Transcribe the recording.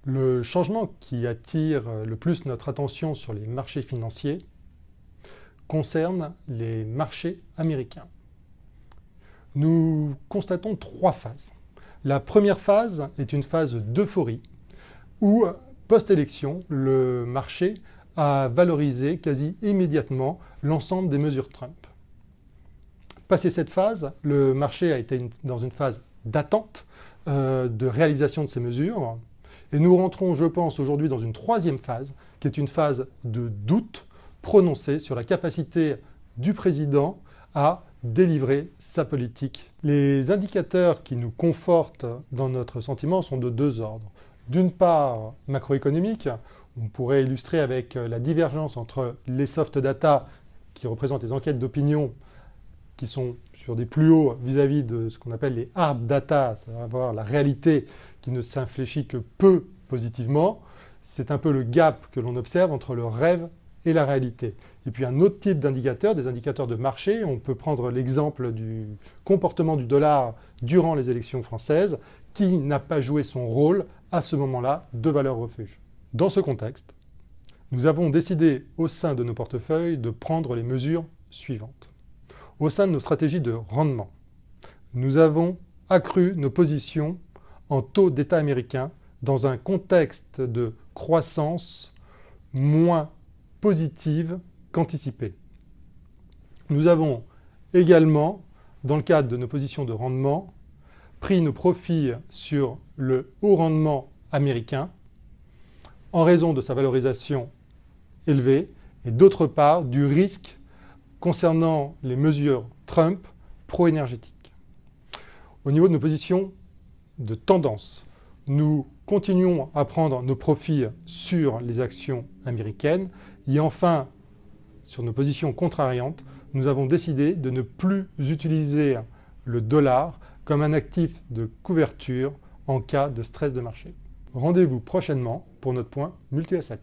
Le changement qui attire le plus notre attention sur les marchés financiers concerne les marchés américains. Nous constatons trois phases. La première phase est une phase d'euphorie où, post-élection, le marché a valorisé quasi immédiatement l'ensemble des mesures Trump. Passé cette phase, le marché a été dans une phase d'attente de réalisation de ces mesures. Et nous rentrons, je pense, aujourd'hui dans une troisième phase, qui est une phase de doute prononcé sur la capacité du président à délivrer sa politique. Les indicateurs qui nous confortent dans notre sentiment sont de deux ordres. D'une part, macroéconomique, on pourrait illustrer avec la divergence entre les soft data, qui représentent les enquêtes d'opinion, qui sont sur des plus hauts vis-à-vis de ce qu'on appelle les hard data, à savoir la réalité qui ne s'infléchit que peu positivement. C'est un peu le gap que l'on observe entre le rêve et la réalité. Et puis un autre type d'indicateurs, des indicateurs de marché, on peut prendre l'exemple du comportement du dollar durant les élections françaises, qui n'a pas joué son rôle à ce moment-là de valeur refuge. Dans ce contexte, nous avons décidé au sein de nos portefeuilles de prendre les mesures suivantes. Au sein de nos stratégies de rendement, nous avons accru nos positions en taux d'État américain dans un contexte de croissance moins positive qu'anticipée. Nous avons également, dans le cadre de nos positions de rendement, pris nos profits sur le haut rendement américain en raison de sa valorisation élevée et d'autre part du risque concernant les mesures Trump pro-énergétiques. Au niveau de nos positions de tendance, nous continuons à prendre nos profits sur les actions américaines et enfin, sur nos positions contrariantes, nous avons décidé de ne plus utiliser le dollar comme un actif de couverture en cas de stress de marché. Rendez-vous prochainement pour notre point multi-asset.